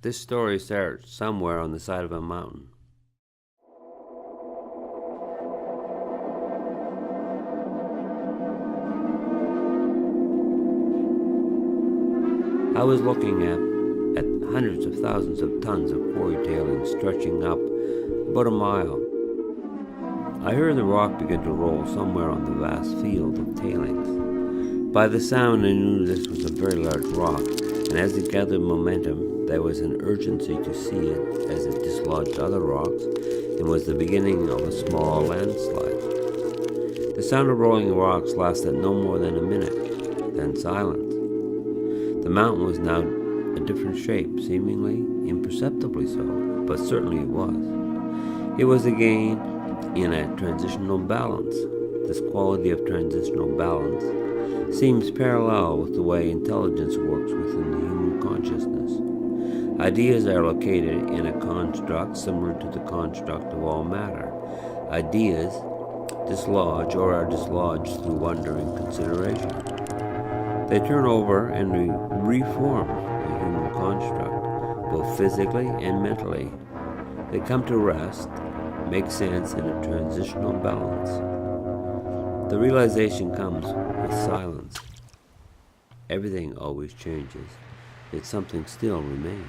This story starts somewhere on the side of a mountain. I was looking at hundreds of thousands of tons of quarry tailings stretching up about a mile. I heard the rock begin to roll somewhere on the vast field of tailings. By the sound, I knew this was a very large rock, and as it gathered momentum, there was an urgency to see it as it dislodged other rocks and was the beginning of a small landslide. The sound of rolling rocks lasted no more than a minute, then silence. The mountain was now a different shape, seemingly imperceptibly so, but certainly it was. It was again in a transitional balance. This quality of transitional balance seems parallel with the way intelligence works within the human consciousness. Ideas are located in a construct similar to the construct of all matter. Ideas dislodge or are dislodged through wondering consideration. They turn over and reform the human construct, both physically and mentally. They come to rest, make sense in a transitional balance. The realization comes with silence. Everything always changes, yet something still remains.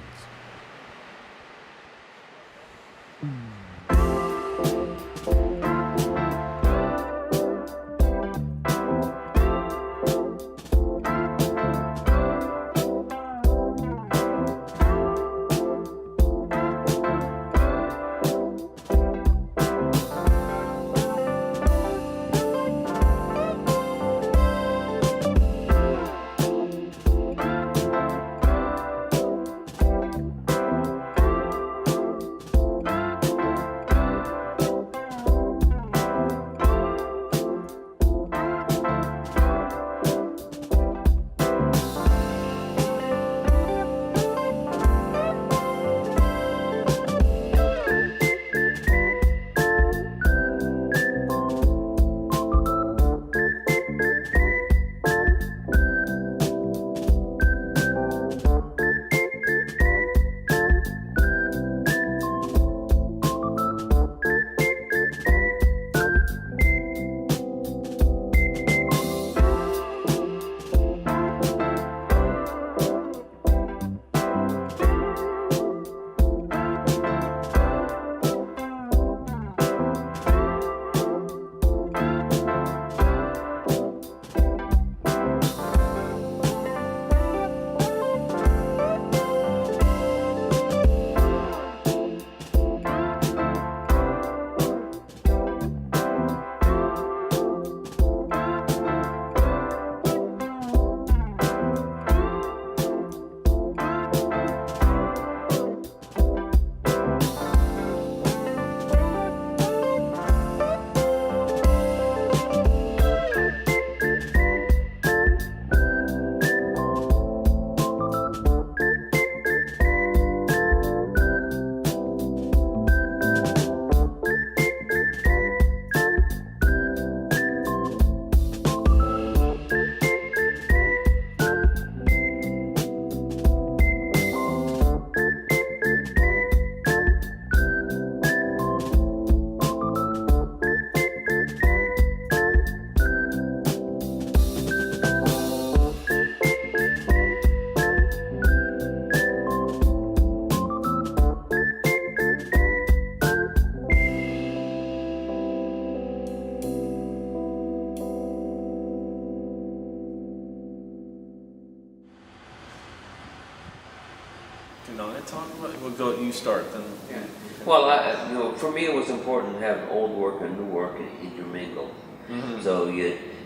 We'll go. You start then. Yeah. Well, for me, it was important to have old work and new work intermingled. Mm-hmm. So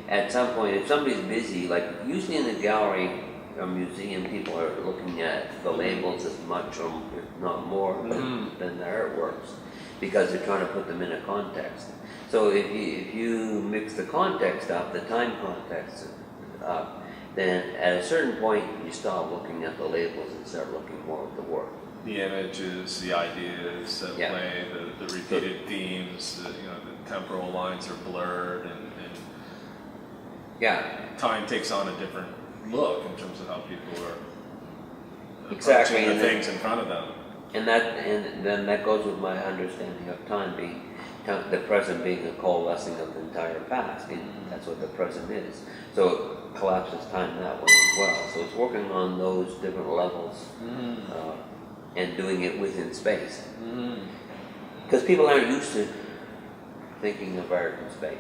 at some point, if somebody's busy, like usually in the gallery or museum, people are looking at the labels as much or if not more than the artworks, because they're trying to put them in a context. So if you mix the context up, the time context up, then at a certain point you stop looking at the labels and start looking more at the work. The images, the ideas that play, the repeated themes, the temporal lines are blurred, and time takes on a different look in terms of how people are Exactly, approaching the and then- things in front of them. And then that goes with my understanding of time being, the present being a coalescing of the entire past. And that's what the present is. So it collapses time that way as well. So it's working on those different levels and doing it within space. Because people aren't used to thinking of art in space.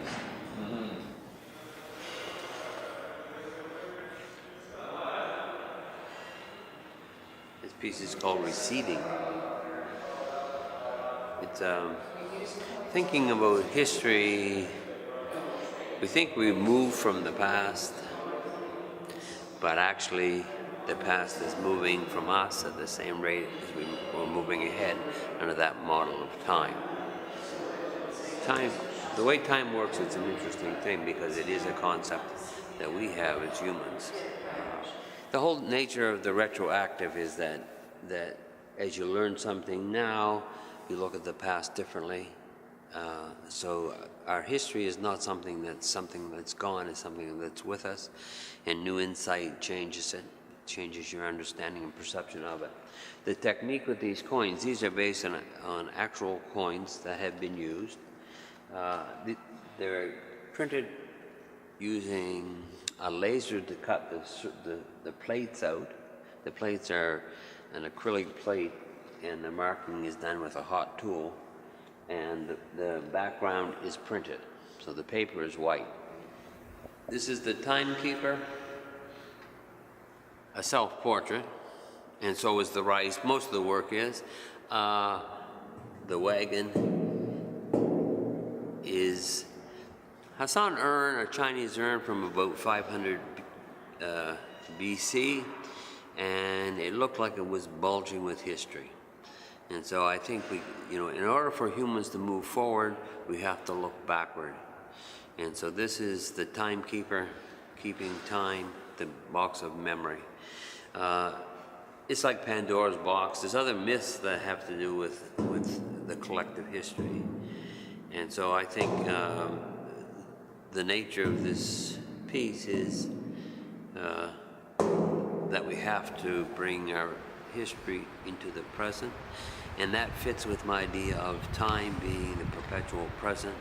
This piece is called Receding. It's thinking about history. We think we've moved from the past, but actually the past is moving from us at the same rate as we're moving ahead under that model of time. Time, the way time works, it's an interesting thing because it is a concept that we have as humans. The whole nature of the retroactive is that as you learn something now, you look at the past differently. So our history is not something that's gone, it's something that's with us, and new insight changes it, changes your understanding and perception of it. The technique with these coins, these are based on actual coins that have been used. They're printed using a laser to cut the plates out. The plates are an acrylic plate, and the marking is done with a hot tool, and the background is printed, so the paper is white. This is the timekeeper, a self-portrait, and so is the rice. Most of the work is. The wagon is Hassan urn, a Chinese urn from about 500 BC, and it looked like it was bulging with history. And so I think in order for humans to move forward, we have to look backward. And so this is the timekeeper, keeping time, the box of memory. It's like Pandora's box. There's other myths that have to do with the collective history. And so I think the nature of this piece is that we have to bring our history into the present, and that fits with my idea of time being the perpetual present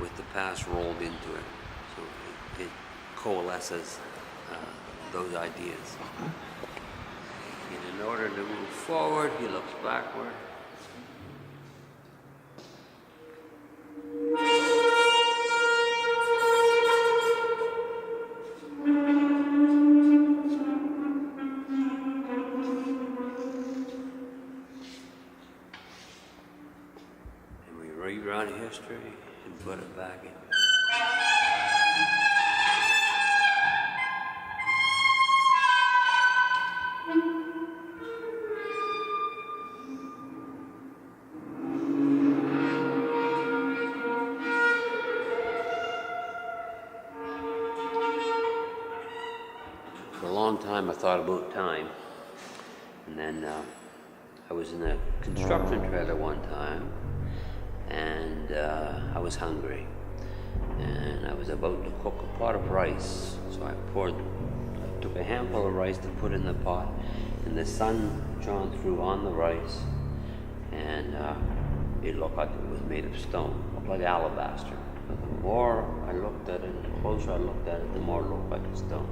with the past rolled into it. So it coalesces those ideas. And in order to move forward, he looks backward. Rerun history and put it back in. For a long time I thought about time, and then I was in a construction trailer one time, and I was hungry, and I was about to cook a pot of rice. So I took a handful of rice to put in the pot, and the sun shone through on the rice, and it looked like it was made of stone, it looked like alabaster. But the more I looked at it, the closer I looked at it, the more it looked like a stone.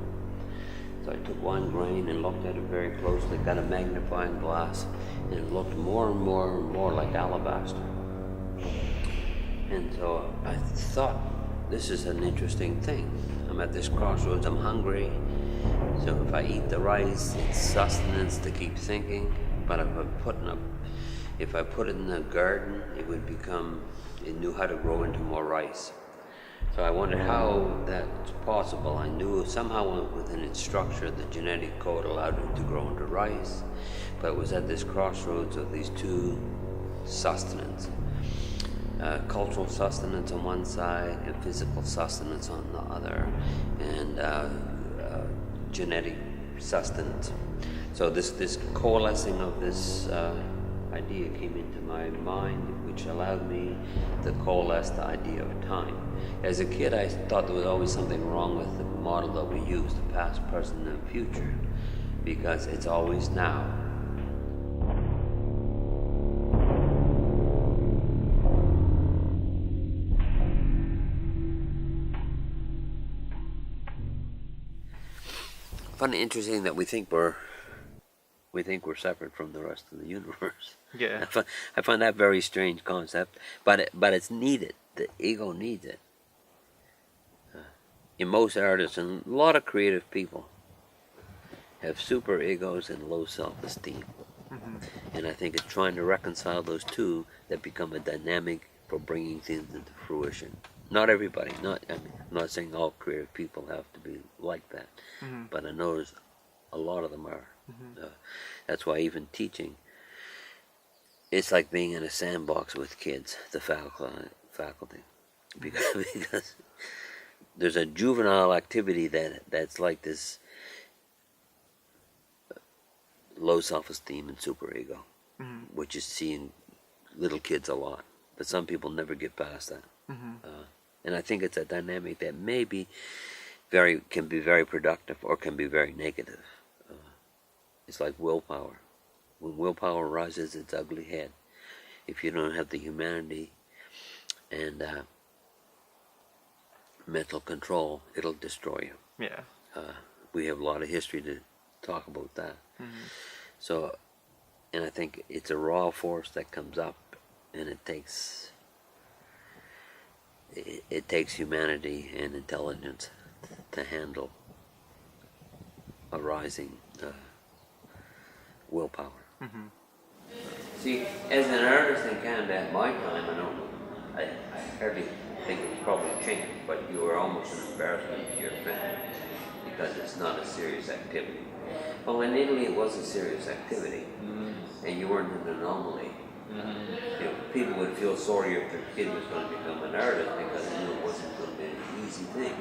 So I took one grain and looked at it very closely, got a magnifying glass, and it looked more and more and more like alabaster. And so I thought, this is an interesting thing. I'm at this crossroads, I'm hungry, so if I eat the rice, it's sustenance to keep thinking, but if I put it in the garden, it knew how to grow into more rice. So I wondered how that's possible. I knew somehow within its structure, the genetic code allowed it to grow into rice, but it was at this crossroads of these two sustenance. Cultural sustenance on one side and physical sustenance on the other, and genetic sustenance. So this coalescing of this idea came into my mind, which allowed me to coalesce the idea of time. As a kid, I thought there was always something wrong with the model that we use, the past, present, and future. because it's always now. I find it interesting that we think we're separate from the rest of the universe. Yeah. I find that very strange concept, but it's needed. The ego needs it. In most artists and a lot of creative people have super egos and low self-esteem. And I think it's trying to reconcile those two that become a dynamic for bringing things into fruition. Not everybody, I'm not saying all creative people have to be like that, but I notice a lot of them are. That's why even teaching, it's like being in a sandbox with kids, the faculty, because there's a juvenile activity that's like this low self-esteem and superego, which is seeing little kids a lot. But some people never get past that. And I think it's a dynamic that maybe can be very productive or can be very negative. It's like willpower. When willpower rises its ugly head, if you don't have the humanity and mental control, it'll destroy you. Yeah. We have a lot of history to talk about that. So, and I think it's a raw force that comes up, and it takes humanity and intelligence to handle a rising willpower. See, as an artist in Canada at my time, I hardly think it's probably changed, but you were almost an embarrassment to your family because it's not a serious activity. Well, in Italy it was a serious activity, and you weren't an anomaly. You know, people would feel sorry if their kid was going to become an artist because they knew it wasn't going to be an easy thing.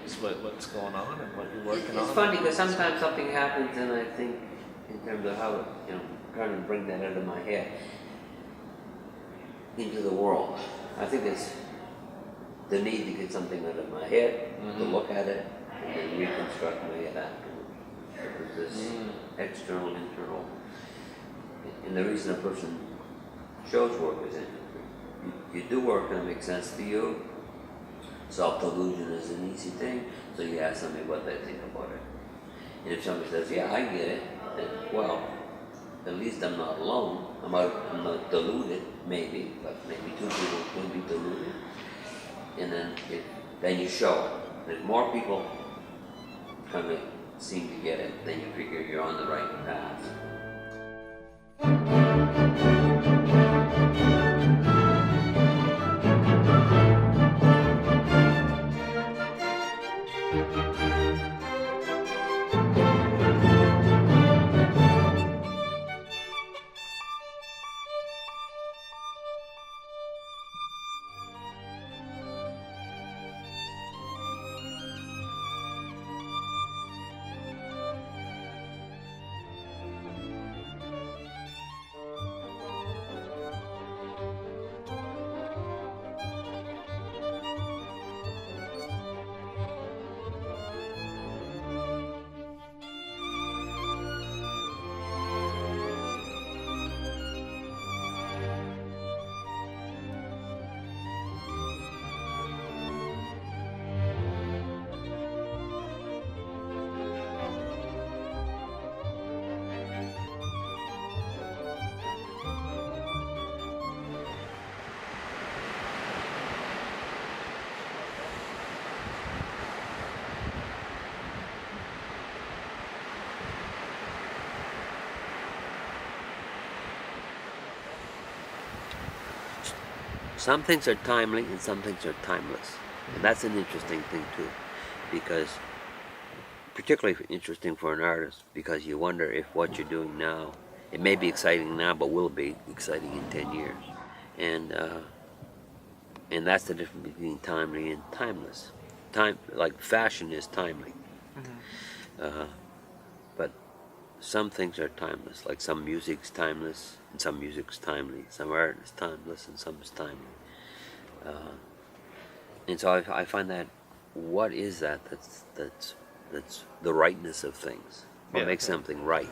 It's what's going on and what you're working on. It's funny because sometimes something happens, and I think in terms of how, trying to bring that out of my head into the world. I think it's the need to get something out of my head, to look at it, and then reconstruct my head afterwards. There's this external, internal, and the reason a person shows work is that you do work and it makes sense to you. Self-delusion is an easy thing, so you ask somebody what they think about it. And if somebody says, yeah, I get it, then, well, at least I'm not alone. I'm not deluded, maybe, but maybe two people could be deluded. And then you show it. If more people kind of seem to get it, then you figure you're on the right path. Some things are timely and some things are timeless. And that's an interesting thing too, because particularly interesting for an artist, because you wonder if what you're doing now, it may be exciting now, but will it be exciting in 10 years? And that's the difference between timely and timeless. Like fashion is timely, but some things are timeless. Like some music's timeless and some music's timely. Some art is timeless and some is timely. And so I find that what is that? That's the rightness of things. or Yeah. make something right.